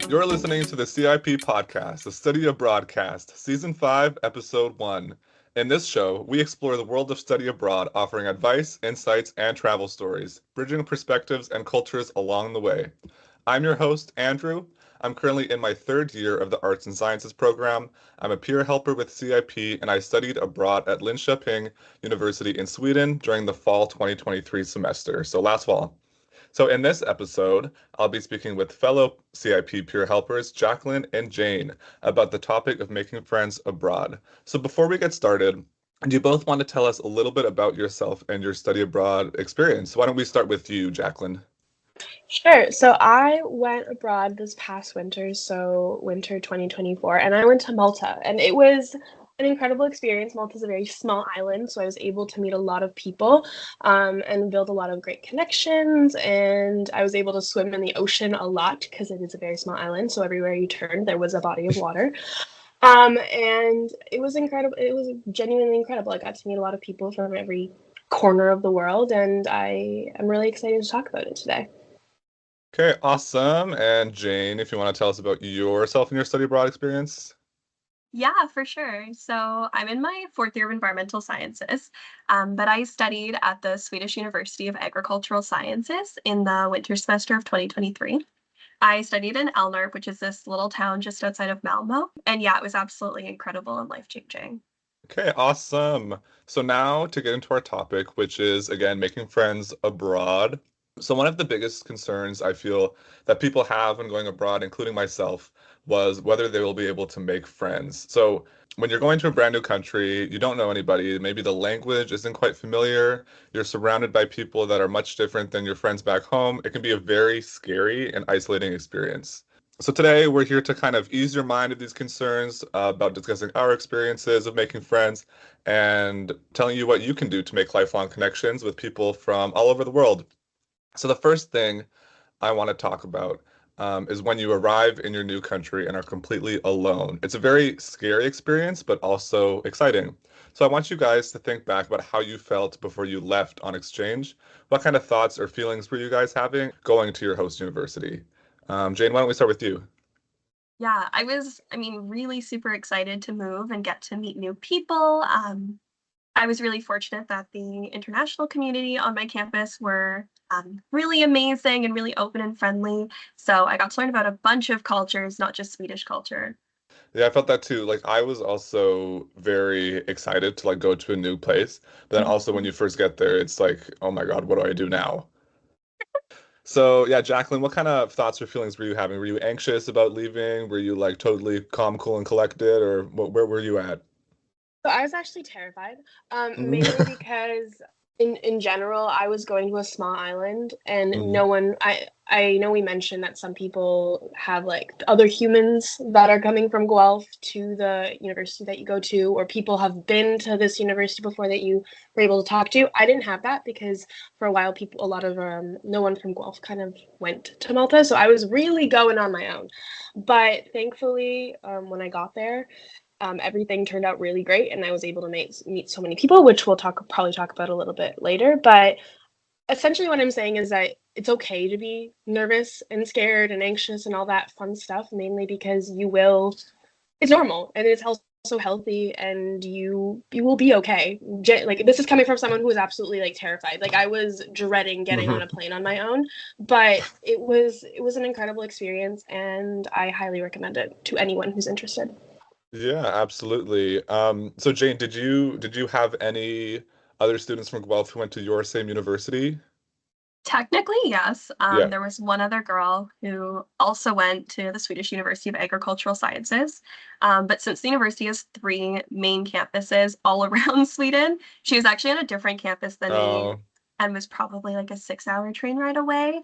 You're listening to the CIP podcast, the Study Abroadcast, Season 5, Episode 1. In this show, we explore the world of study abroad, offering advice, insights, and travel stories, bridging perspectives and cultures along the way. I'm your host, Andrew. I'm currently in my third year of the Arts and Sciences program. I'm a peer helper with CIP, and I studied abroad at Linköping University in Sweden during the fall 2023 semester, so last fall. So in this episode, I'll be speaking with fellow CIP peer helpers, Jacqueline and Jane, about the topic of making friends abroad. So before we get started, do you both want to tell us a little bit about yourself and your study abroad experience? Why don't we start with you, Jacqueline? Sure. So I went abroad this past winter, so winter 2024, and I went to Malta, and it was an incredible experience. Malta's a very small island, so I was able to meet a lot of people and build a lot of great connections, and I was able to swim in the ocean a lot because it is a very small island, so everywhere you turned, there was a body of water. And it was incredible. It was genuinely incredible. I got to meet a lot of people from every corner of the world, and I am really excited to talk about it today. Okay, awesome. And Jane, if you want to tell us about yourself and your study abroad experience. Yeah, for sure. So I'm in my fourth year of environmental sciences, but I studied at the Swedish University of Agricultural Sciences in the winter semester of 2023. I studied in Elnarp, which is this little town just outside of Malmo. And yeah, it was absolutely incredible and life-changing. Okay, awesome. So now to get into our topic, which is again making friends abroad. So one of the biggest concerns I feel that people have when going abroad, including myself, was whether they will be able to make friends. So when you're going to a brand new country, you don't know anybody, maybe the language isn't quite familiar, you're surrounded by people that are much different than your friends back home. It can be a very scary and isolating experience. So today we're here to kind of ease your mind of these concerns about discussing our experiences of making friends and telling you what you can do to make lifelong connections with people from all over the world. So the first thing I want to talk about is when you arrive in your new country and are completely alone. It's a very scary experience, but also exciting. So I want you guys to think back about how you felt before you left on exchange. What kind of thoughts or feelings were you guys having going to your host university? Jane, why don't we start with you? Yeah, really super excited to move and get to meet new people. I was really fortunate that the international community on my campus were really amazing and really open and friendly. So I got to learn about a bunch of cultures, not just Swedish culture. Yeah, I felt that too. Like I was also very excited to like go to a new place, but then also when you first get there, it's like, oh my God, what do I do now? So yeah, Jacqueline, what kind of thoughts or feelings were you having? Were you anxious about leaving? Were you like totally calm, cool, and collected, or where were you at? So I was actually terrified, mainly because in general, I was going to a small island, and Mhm. no one. I know we mentioned that some people have like other humans that are coming from Guelph to the university that you go to, or people have been to this university before that you were able to talk to. I didn't have that because for a while, a lot of no one from Guelph kind of went to Malta, so I was really going on my own. But thankfully, when I got there, everything turned out really great, and I was able to meet so many people, which we'll probably talk about a little bit later. But essentially, what I'm saying is that it's okay to be nervous and scared and anxious and all that fun stuff, mainly because you will. It's normal, and it's also healthy, and you will be okay. Like this is coming from someone who was absolutely like terrified. Like I was dreading getting on a plane on my own, but it was an incredible experience, and I highly recommend it to anyone who's interested. Yeah, absolutely. So Jane, did you have any other students from Guelph who went to your same university? Technically, yes. Yeah. There was one other girl who also went to the Swedish University of Agricultural Sciences. But since the university has three main campuses all around Sweden, she was actually on a different campus than me Oh, and was probably like a 6-hour train ride away.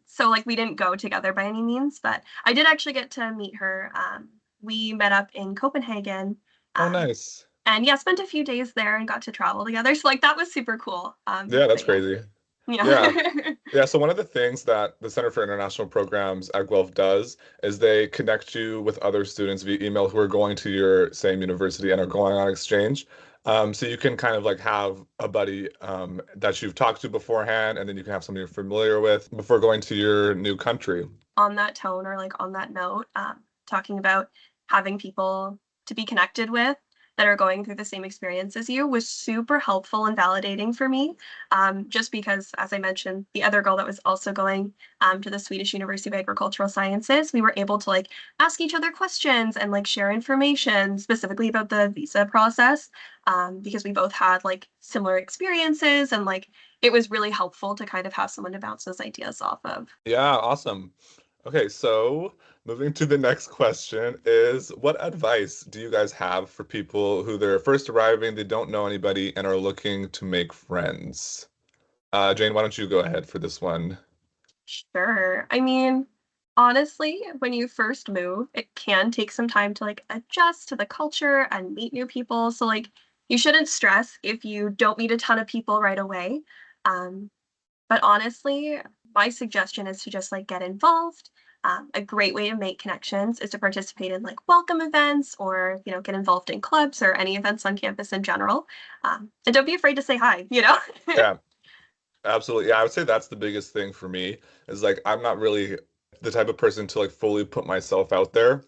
So like we didn't go together by any means, but I did actually get to meet her. We met up in Copenhagen. oh, Um, nice. and yeah, spent a few days there and got to travel together. So like that was super cool. Yeah, that's But yeah. crazy. Yeah. Yeah. Yeah, so one of the things that the Center for International Programs at Guelph does is they connect you with other students via email who are going to your same university and are going on exchange. So you can kind of like have a buddy that you've talked to beforehand, and then you can have somebody you're familiar with before going to your new country. On that tone or like on that note, talking about having people to be connected with that are going through the same experience as you was super helpful and validating for me. Just because, as I mentioned, the other girl that was also going to the Swedish University of Agricultural Sciences, we were able to like ask each other questions and like share information specifically about the visa process, because we both had like similar experiences, and like it was really helpful to kind of have someone to bounce those ideas off of. Yeah, awesome. Okay, so moving to the next question is what advice do you guys have for people who they're first arriving, they don't know anybody, and are looking to make friends? Jane, why don't you go ahead for this one? Sure. I mean, honestly, when you first move, it can take some time to like adjust to the culture and meet new people. So like you shouldn't stress if you don't meet a ton of people right away. Um, but honestly, my suggestion is to just like get involved. A great way to make connections is to participate in like welcome events, or get involved in clubs or any events on campus in general. And don't be afraid to say hi. Yeah, absolutely. Yeah, I would say that's the biggest thing for me is like I'm not really the type of person to like fully put myself out there.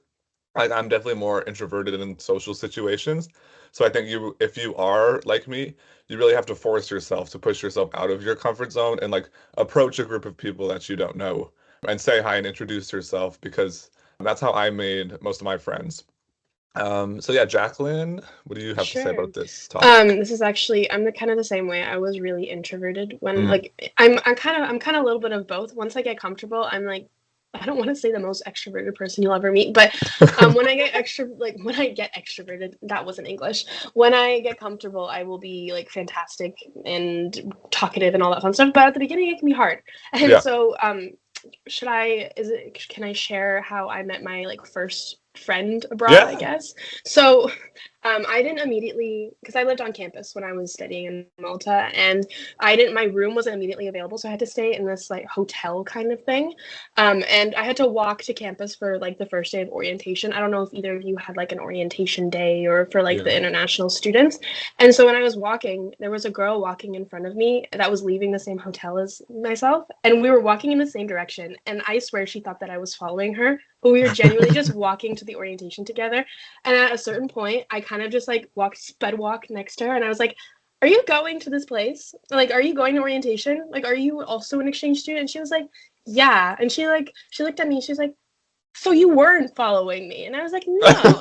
I'm definitely more introverted in social situations. So I think if you are like me, you really have to force yourself to push yourself out of your comfort zone and like approach a group of people that you don't know and say hi and introduce yourself because that's how I made most of my friends. So yeah, Jacqueline, what do you have to say Sure. about this topic? This is actually I'm the kind of the same way. I was really introverted when Mm, like I'm kind of a little bit of both. Once I get comfortable, I'm like I don't want to say the most extroverted person you'll ever meet, but when I get extroverted, that wasn't English. When I get comfortable, I will be like fantastic and talkative and all that fun stuff. But at the beginning, it can be hard. And yeah. so, can I share how I met my like first friend abroad, I Yeah. guess? So I didn't immediately, because I lived on campus when I was studying in Malta, and my room wasn't immediately available, so I had to stay in this like hotel kind of thing. And I had to walk to campus for like the first day of orientation. I don't know if either of you had like an orientation day or for like the Yeah. international students. And so when I was walking, there was a girl walking in front of me that was leaving the same hotel as myself, and we were walking in the same direction. And I swear she thought that I was following her, but we were genuinely just walking to the orientation together. And at a certain point, I kind of just like sped walk next to her, and I was like, "Are you going to this place? Like, are you going to orientation? Like, are you also an exchange student?" And she was like, "Yeah." And she looked at me. She's like, "So you weren't following me?" And I was like, "No."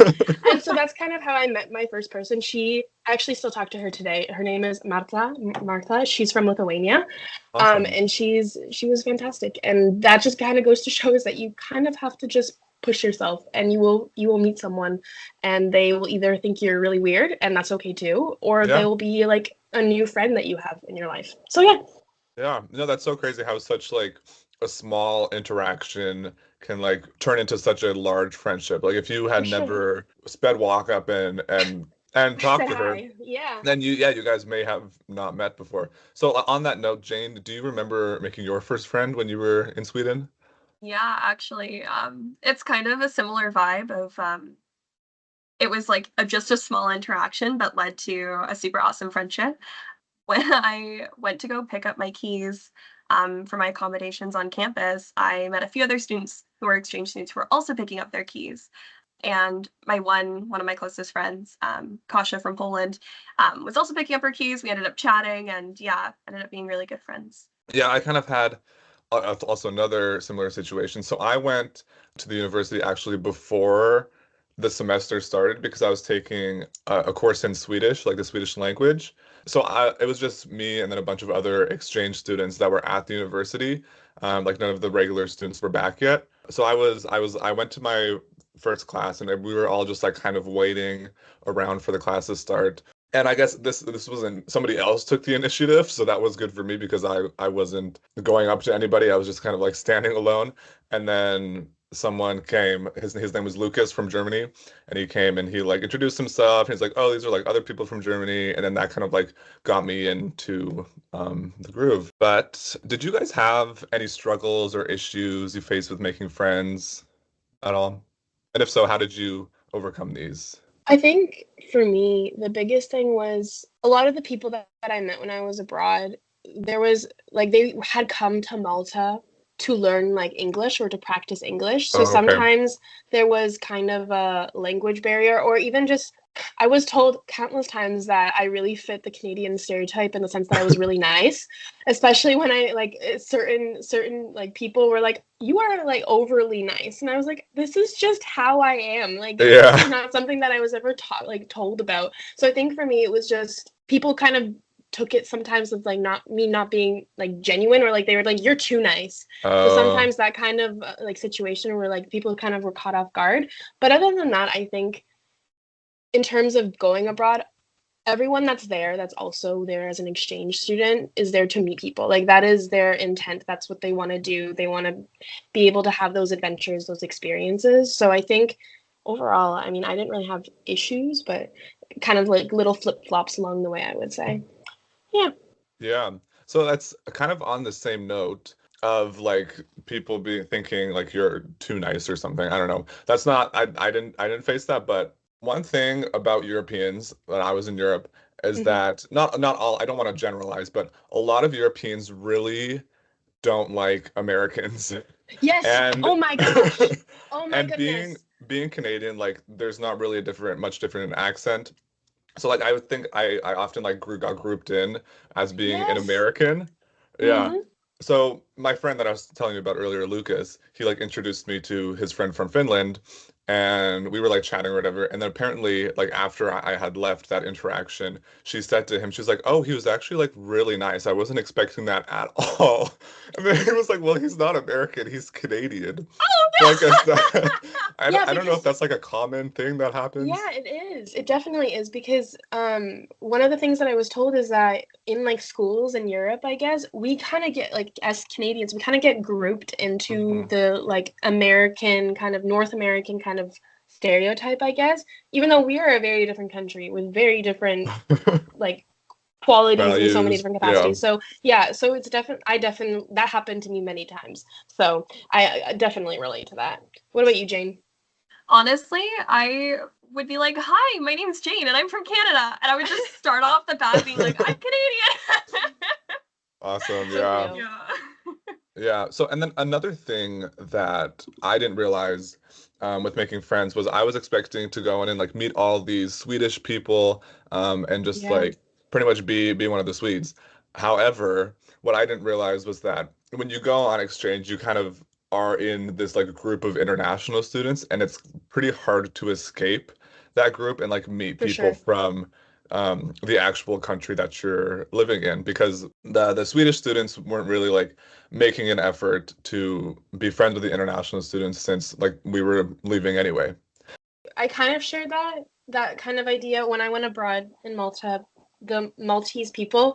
And so that's kind of how I met my first person. I actually still talk to her today. Her name is Marta. Marta. She's from Lithuania, Awesome. and she was fantastic. And that just kind of goes to show is that you kind of have to just push yourself, and you will meet someone, and they will either think you're really weird, and that's okay too, or they Yeah. will be like a new friend that you have in your life. So yeah, Yeah, no, that's so crazy how such like a small interaction can like turn into such a large friendship. Like if you for had sure. never sped walk up and I talked said to her, hi. Yeah. then you guys may have not met before. So on that note, Jane, do you remember making your first friend when you were in Sweden? Yeah, actually, it's kind of a similar vibe of it was like just a small interaction, but led to a super awesome friendship. When I went to go pick up my keys for my accommodations on campus, I met a few other students who were exchange students who were also picking up their keys. And my one of my closest friends, Kasia from Poland, was also picking up her keys. We ended up chatting, and yeah, ended up being really good friends. Yeah, I kind of had also another similar situation. So I went to the university actually before the semester started because I was taking a course in Swedish, like the Swedish language. So it was just me and then a bunch of other exchange students that were at the university. Like none of the regular students were back yet. So I went to my first class and we were all just like kind of waiting around for the class to start. And I guess this wasn't somebody else took the initiative, so that was good for me because I wasn't going up to anybody. I was just kind of like standing alone. And then someone came. His name was Lucas from Germany, and he came and he like introduced himself. He's like, "Oh, these are like other people from Germany," and then that kind of like got me into the groove. But did you guys have any struggles or issues you faced with making friends at all? And if so, how did you overcome these? I think for me, the biggest thing was a lot of the people that I met when I was abroad, there was like they had come to Malta to learn like English or to practice English. So Oh, okay. sometimes there was kind of a language barrier, or even just I was told countless times that I really fit the Canadian stereotype in the sense that I was really nice, especially when I like certain like people were like, you are like overly nice, and I was like, this is just how I am. Like this is Yeah. not something that I was ever taught like told about. So I think for me it was just people kind of took it sometimes as like not being like genuine, or like they were like, you're too nice. So Oh, sometimes that kind of like situation where like people kind of were caught off guard. But other than that, I think in terms of going abroad, everyone that's also there as an exchange student is there to meet people. Like that is their intent. That's what they want to do. They want to be able to have those adventures, those experiences. So I think overall, I mean, I didn't really have issues, but kind of like little flip-flops along the way, I would say. Yeah. yeah. So that's kind of on the same note of like people being thinking like you're too nice or something. I don't know. That's not I didn't face that, but one thing about Europeans when I was in Europe is Mm-hmm. that not all, I don't want to generalize, but a lot of Europeans really don't like Americans. Yes. And Oh my gosh. Oh my and being goodness. being Canadian, like there's not really a much different in accent. So like I would think I often like got grouped in as being an Yes. American. Yeah. Mm-hmm. So my friend that I was telling you about earlier, Lucas, he like introduced me to his friend from Finland, and we were like chatting or whatever. And then apparently, like after I had left that interaction, she said to him, she's like, "Oh, he was actually like really nice. I wasn't expecting that at all." And then he was like, "Well, he's not American. He's Canadian." So I guess that Yeah, I don't know if because that's like a common thing that happens. yeah, it is. It definitely is because one of the things that I was told is that in like schools in Europe, I guess, we kind of get like as Canadians, we kind of get grouped into Hmm. the like American kind of North American kind of stereotype, I guess, even though we are a very different country with very different like qualities in so many Values. different Yeah. capacities. So yeah, so it's definitely I definitely that happened to me many times. So I definitely relate to that. What about you, Jane? Honestly, I would be like, "Hi, my name's Jane, and I'm from Canada," and I would just start off the bat being like, "I'm Canadian." Awesome. So Yeah. real. Yeah. Yeah. So, and then another thing that I didn't realize with making friends was I was expecting to go in and like meet all these Swedish people and just Yeah, like pretty much be one of the Swedes. However, what I didn't realize was that when you go on exchange, you kind of are in this like group of international students, and it's pretty hard to escape that group and like meet for people sure. from the actual country that you're living in, because the Swedish students weren't really like making an effort to be friends with the international students since like we were leaving anyway. I kind of shared that kind of idea when I went abroad in Malta. The Maltese people,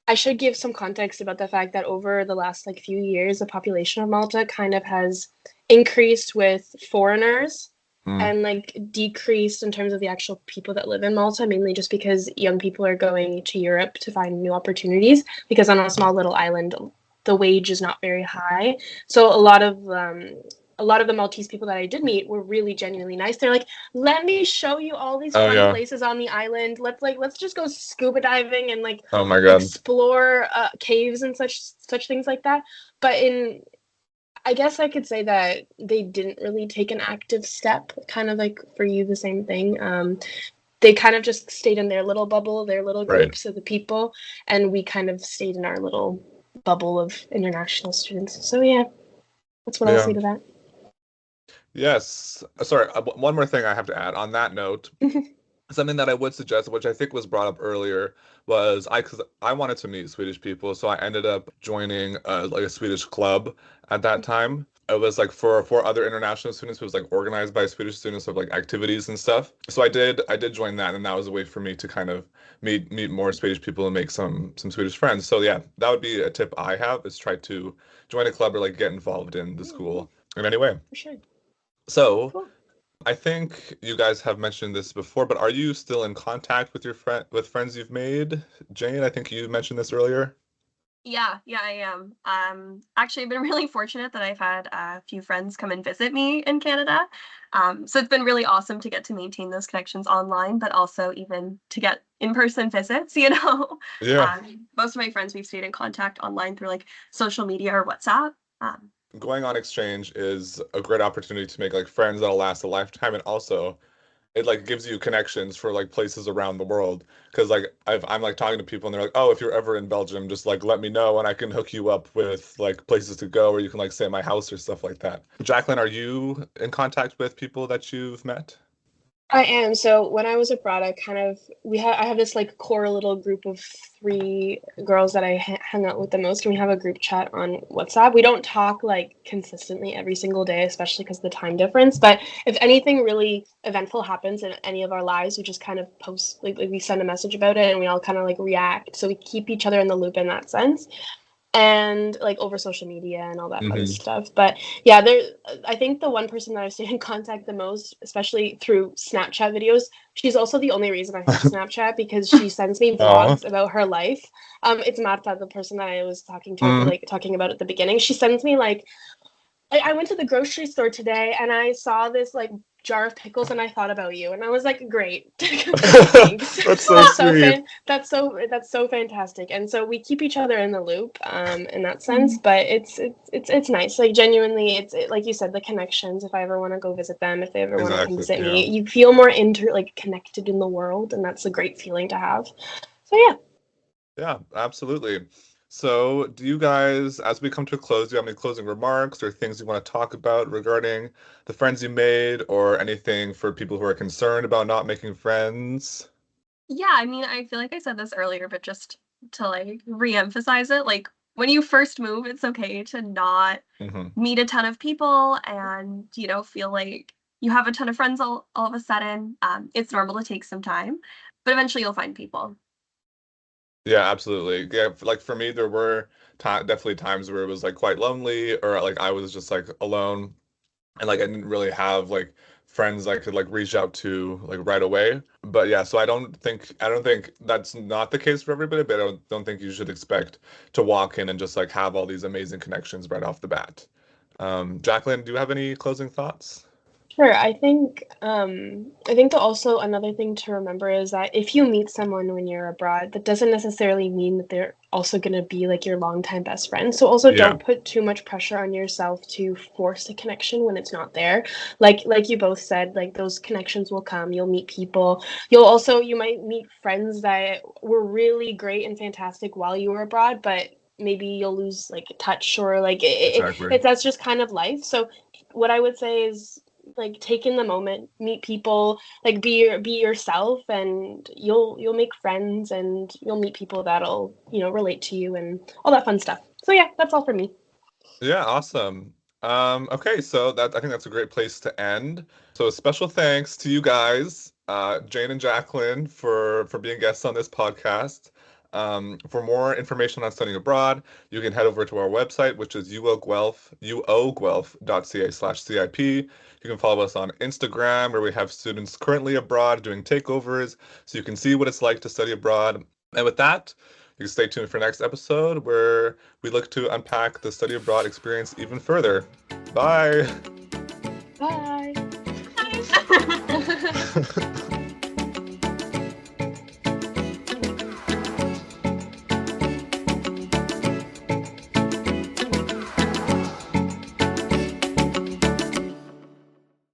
I should give some context about the fact that over the last like few years, the population of Malta kind of has increased with foreigners Mm. and like decreased in terms of the actual people that live in Malta, mainly just because young people are going to Europe to find new opportunities. Because on a small little island, the wage is not very high. So a lot of the Maltese people that I did meet were really genuinely nice. They're like, "Let me show you all these Oh fun yeah. places on the island. Let's just go scuba diving and like Oh my God. explore caves and such things like that." But in I guess I could say that they didn't really take an active step, kind of like for you, the same thing. They kind of just stayed in their little bubble, their little Right. groups of the people, and we kind of stayed in our little bubble of international students. So yeah, that's what I'll Yeah. say to that. Yes. Sorry, one more thing I have to add on that note. Something that I would suggest, which I think was brought up earlier, was because I wanted to meet Swedish people, so I ended up joining like a Swedish club at that time. It was like for other international students. It was like organized by Swedish students of like activities and stuff. So I did join that, and that was a way for me to kind of meet more Swedish people and make some Swedish friends. So yeah, that would be a tip I have, is try to join a club or like get involved in the Yeah, yeah, school in any way. for sure. So Cool. I think you guys have mentioned this before, but are you still in contact with your friends you've made? Jane, I think you mentioned this earlier. Yeah, I am. Actually, I've been really fortunate that I've had a few friends come and visit me in Canada. So it's been really awesome to get to maintain those connections online, but also even to get in-person visits, you know. Yeah. Most of my friends we've stayed in contact online through like social media or WhatsApp. Going on exchange is a great opportunity to make like friends that'll last a lifetime, and also it like gives you connections for like places around the world. Because like I'm like talking to people and they're like, oh, if you're ever in Belgium, just like let me know and I can hook you up with like places to go, or you can like stay at my house or stuff like that. Jacqueline, are you in contact with people that you've met? I am. So when I was abroad, I have this like core little group of three girls that I hang out with the most, and we have a group chat on WhatsApp. We don't talk like consistently every single day, especially because of the time difference. But if anything really eventful happens in any of our lives, we just kind of post like we send a message about it, and we all kind of like react. So we keep each other in the loop in that sense, and like over social media and all that fun Mm-hmm. stuff. But yeah, I think the one person that I've stayed in contact the most, especially through Snapchat videos, she's also the only reason I have Snapchat, because she sends me Oh. vlogs about her life. It's Marta, the person that I was talking to, Mm. like talking about at the beginning. She sends me like, I went to the grocery store today and I saw this like jar of pickles and I thought about you, and I was like, great. Thanks. That's so That's so sweet. fan that's so fantastic. And so we keep each other in the loop in that sense, but it's nice. Like genuinely, like you said, the connections, if I ever want to go visit them, if they ever want to come Exactly. visit Yeah. me, you feel more like connected in the world, and that's a great feeling to have. So yeah. Yeah, absolutely. So, do you guys, as we come to a close, do you have any closing remarks or things you want to talk about regarding the friends you made, or anything for people who are concerned about not making friends? Yeah, I mean, I feel like I said this earlier, but just to like re-emphasize it, like when you first move, it's okay to not Hmm. meet a ton of people and, feel like you have a ton of friends all of a sudden. It's normal to take some time, but eventually you'll find people. Yeah, absolutely. Yeah, like for me, there were definitely times where it was like quite lonely, or like I was just like alone, and like I didn't really have like friends I could like reach out to like right away. But yeah, so I don't think that's not the case for everybody, but I don't think you should expect to walk in and just like have all these amazing connections right off the bat. Jacqueline, do you have any closing thoughts? Sure. I think that also another thing to remember is that if you meet someone when you're abroad, that doesn't necessarily mean that they're also going to be like your longtime best friend. So also Yeah, don't put too much pressure on yourself to force a connection when it's not there. Like you both said, like those connections will come. You'll meet people. You might meet friends that were really great and fantastic while you were abroad, but maybe you'll lose like touch, or like exactly. that's just kind of life. So what I would say is like take in the moment, meet people, like be yourself, and you'll make friends, and you'll meet people that'll relate to you and all that fun stuff. So yeah, that's all for me. Yeah, awesome. Okay, so that I think that's a great place to end. So a special thanks to you guys, Jane and Jacqueline, for being guests on this podcast. For more information on studying abroad, you can head over to our website, which is uoguelph.ca/CIP. You can follow us on Instagram, where we have students currently abroad doing takeovers, so you can see what it's like to study abroad. And with that, you can stay tuned for next episode, where we look to unpack the study abroad experience even further. Bye. Bye. Bye.